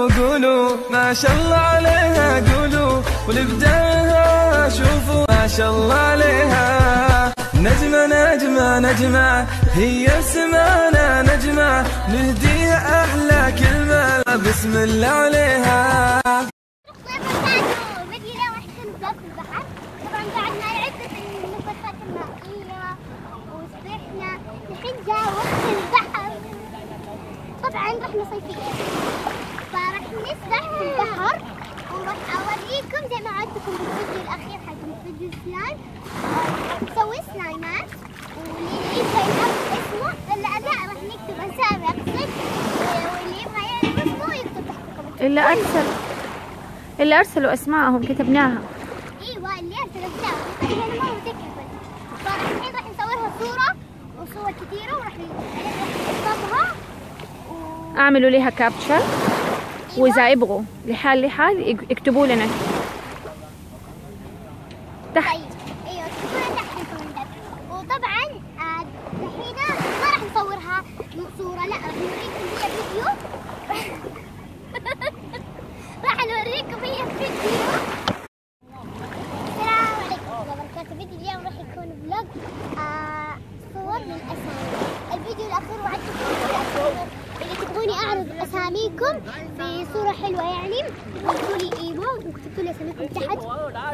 قولوا ما شاء الله عليها، قولوا ولبداها شوفوا ما شاء الله عليها. نجمة نجمة نجمة هي بسمانا نجمة، نهديها أحلى كلمة بسم الله عليها. طبعا رحنا صيفية، فراح نسبح في البحر وراح اوريكم زي ما عدتكم بالفيديو الاخير حق الفيديو الفلان. نسوي سلايمات واللي يبغى يعرف اسمه لا راح نكتب اسامي اقصد، واللي يبغى يعرف اسمه يكتب تحت الكومنت. اللي ارسلوا اسمائهم كتبناها. ايوه اللي ارسلوا اسمائهم انا ما متذكر، فالحين راح نصورها صورة وصور كثيرة وراح نحفظها. اعملوا ليها كابتشر واذا يبغوا لحال يكتبوا لنا تحت. طيب ايوه اكتبوا لنا تحت الكومنتات. وطبعا الحين ما راح نصورها صورة، لا راح نوريكم هي فيديو راح نوريكم هي فيديو. السلام عليكم ورحمة الله وبركاته. فيديو اليوم راح يكون فلوج صور للأسامي. الفيديو الأخير وعدتكم اللي تبغوني أعرض أساميكم في صورة حلوة يعني قلتوا لي إيمو وكتبتوا لي أساميكم تحت.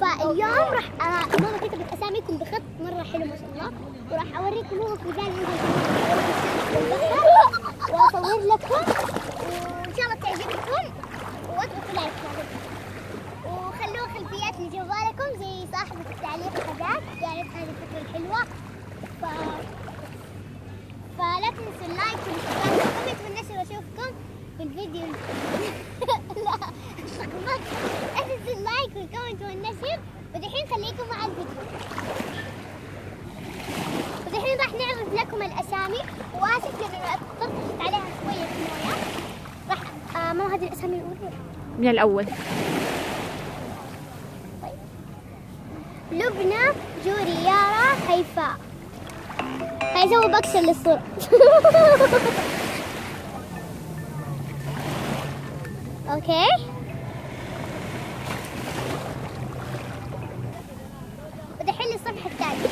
فاليوم راح ماما كتبت أساميكم بخط مرة حلو ما شاء الله، وراح أوريكم هو في مكان وأصور لكم وإن شاء الله تعجبكم. واضغطوا لايك وخلوا خلفيات لجوالكم زي صاحبة التعليق هذاك قالت هذه الفكرة الحلوة. فلا تنسوا اللايك والاشتراك والكومنت والنشر. واشوفكم في الفيديو لا ما تنسوا اللايك والكومنت والنشر. ودحين خليكم مع الفيديو. ودحين راح نعرض لكم الاسامي. واسف لانه طرطشت عليها شويه في المويه. راح ما هذه الاسامي الاولى من الاول. طيب لبنى، جوري، يارا، هيفاء. هيسوي بكسر للصورة. اوكي ودحين الصفحة الثانية.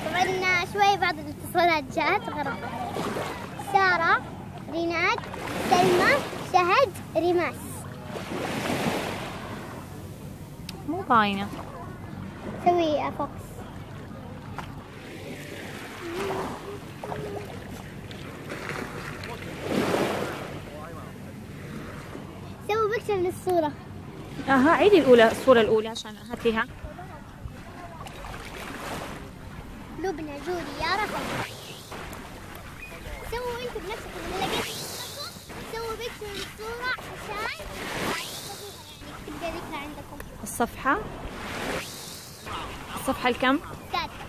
طبعا شوي بعض الاتصالات جات غرض. سارة، ريناد، سلمى، شهد، ريماس. مو باينة. سوي فوكس. سوي بكتب للصورة. عيدي الصورة الأولى عشان هاتيها. لبنى، جوري، يارا، هيفاء. سووا انتوا بنفسكم اللي لقيتوا سووا بكتب للصورة عشان تبقى ذكرى عندكم. الصفحة الكم؟ ثالثة.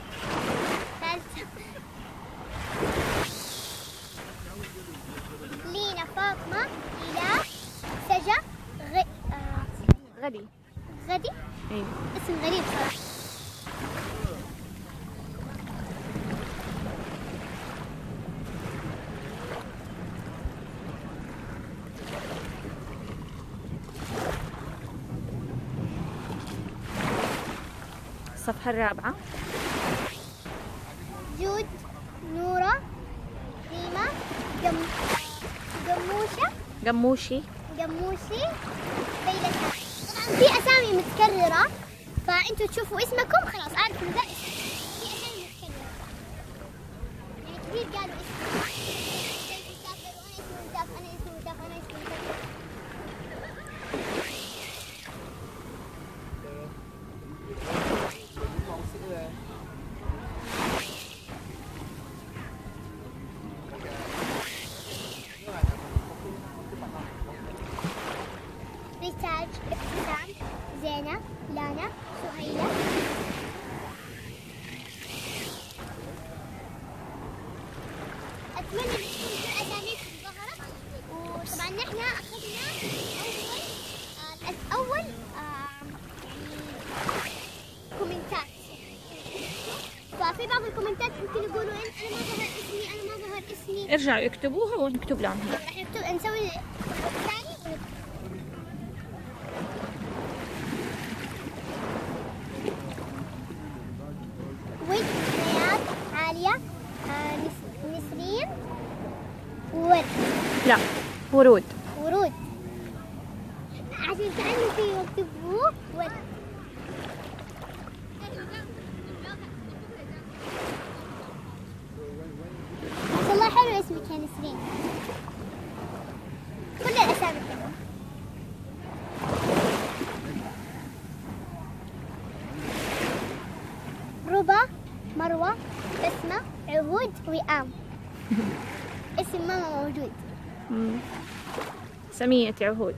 لينا، فاطمة، إيلاء، سجا، غدي. ايه اسم غريب صراحة. الصفحة الرابعة. جود، نورة، ريما، قموشي، ليلى. طبعا في اسامي متكررة فانتوا تشوفوا اسمكم خلاص عارف انه ذا اسم. في اسامي متكررة يعني كثير قالوا اسم زي مسافر وانا اسمي مسافر انا اسمي مسافر. ريتاج، ابتسام، زينة، لانا، سهيلة. أتمنى أن تكون كل أساميكم ظهرت. وطبعا نحن أخذنا أول كومنتات. ففي بعض الكومنتات ممكن يقولوا أنا ما ظهر اسمي. ارجعوا اكتبوها ونكتب لهم. راح نسوي ثاني. ورد. لا، ورود. ورود، عشان كأنه في يكتبوه ورد. بس والله حلو اسمك يا نسرين، كل الأسامي حلوة. ربا، مروة، بسمة، عهود، وئام. اسم ماما موجود. سمية عهود.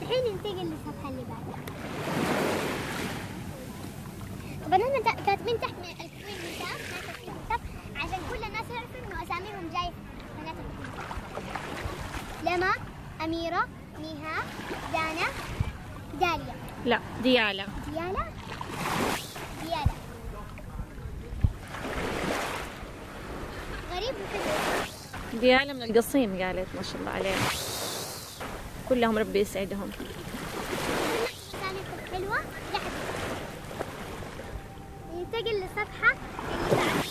الحين ننتقل للصفحة اللي بعدها. طبعا هم كاتبين تحت من الكوين نساء، عشان كل الناس يعرفوا انه اساميهم جاي بنات الكوين. لما، أميرة، نيها، دانا، داليا. لا، ديالا. ديالا. ديالا. غريب وحلو. ديالا من القصيم قالت، ما شاء الله عليها. كلهم ربي يسعدهم. أساميكم حلوة. ننتقل للصفحة اللي بعدها.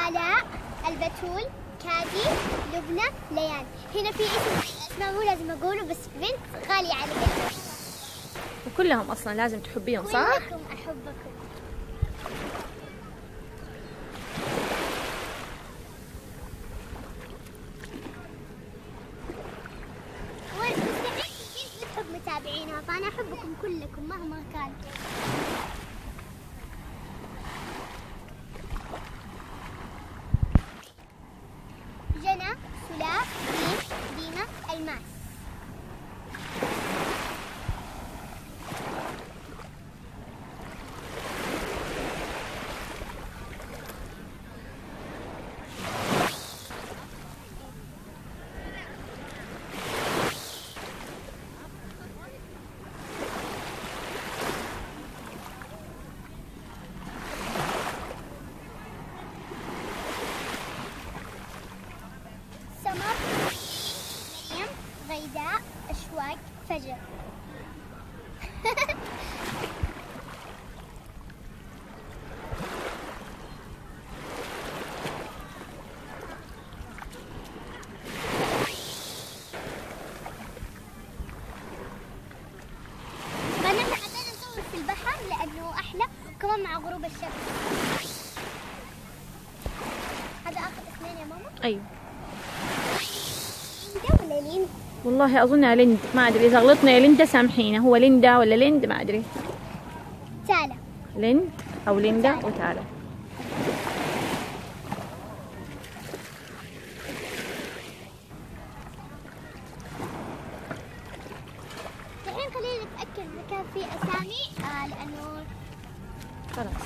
آلاء، البتول، كادي، لبنى، ليان. هنا في اسماء مو لازم اقوله، بس بنت غالية علي. وكلهم اصلا لازم تحبيهم صح؟ كلكم احبكم. مستحيل بتحب متابعينها، فانا احبكم كلكم مهما كان. جنى، سلاف، ريم، دينا، الماس. سمر، مريم، غيداء، أشواق، فجر. طبعا احنا حبينا نصور في البحر لأنه أحلى، وكمان مع غروب الشمس. هذا آخر اسمين يا ماما؟ ايوه. ليندا ولا ليند؟ والله اظنها ليند، ما ادري اذا غلطنا يا ليندا سامحينا. هو ليندا ولا ليند ما ادري. تالا. ليند او ليندا وتالا. الحين خلينا نتأكد إذا كان في أسامي لأنه خلاص.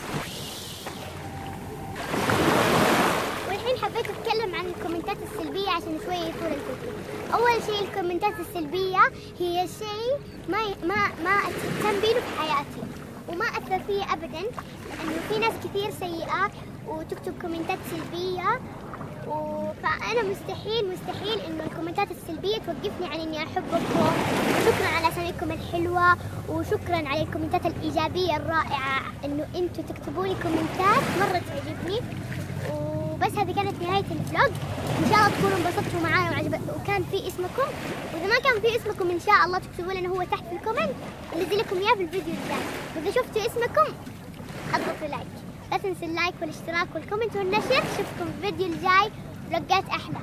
والحين حبيت أتكلم عن الكومنتات السلبية عشان شوي يطول الفيديو. أول شيء الكومنتات السلبية هي شيء ما تنبيه في حياتي وما أثر فيه أبدا، لأنه في ناس كثير سيئة وتكتب كومنتات سلبية، فأنا مستحيل إنه الكومنتات السلبية توقفني عن إني أحبكم. وشكرا على أساميكم الحلوة، وشكرا على الكومنتات الإيجابية الرائعة، إنه أنتوا تكتبوا لي كومنتات مرة تعجبني. وبس هذه كانت نهاية الفلوج، إن شاء الله تكونوا انبسطتوا معانا وكان في اسمكم، وإذا ما كان في اسمكم إن شاء الله تكتبوا لنا هو تحت في الكومنت، ننزل لكم إياه في الفيديو الجاي. وإذا شفتوا اسمكم اضغطوا لايك، لا تنسوا اللايك والاشتراك والكومنت والنشر. نشوفكم في الفيديو الجاي فلوجات أحلى.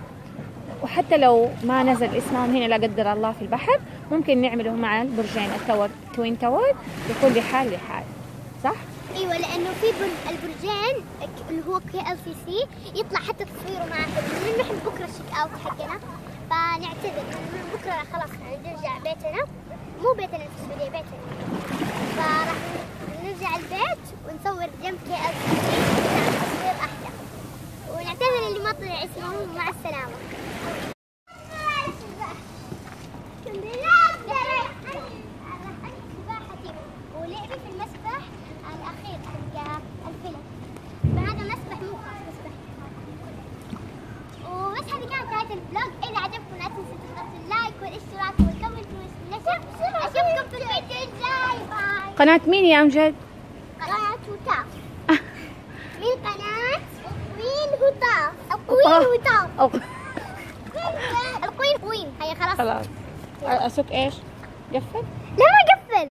وحتى لو ما نزل اسمهم هنا لا قدر الله في البحر، ممكن نعمله مع البرجين التور، توين تاور، لكل حال لحال، صح؟ ايوه، لانه في البرجين اللي هو KLCC يطلع حتى تصويره معه حلو. نحن بكره الشيك اوت حقنا، فنعتذر بكره خلاص نرجع بيتنا، مو بيتنا في السعوديه، بيتنا، فراح نرجع البيت ونصور جنب KLCC عشان تصوير احلى. ونعتذر اللي ما طلع اسمهم، مع السلامه. ولعبي في المسبح الأخير قناة مين يا أمجد؟ قناة هتاف. من قناة القوين هتاف. القوين هتاف. القوين قوين. هيا خلاص. خلاص. أسوق إيش؟ قفل؟ لا ما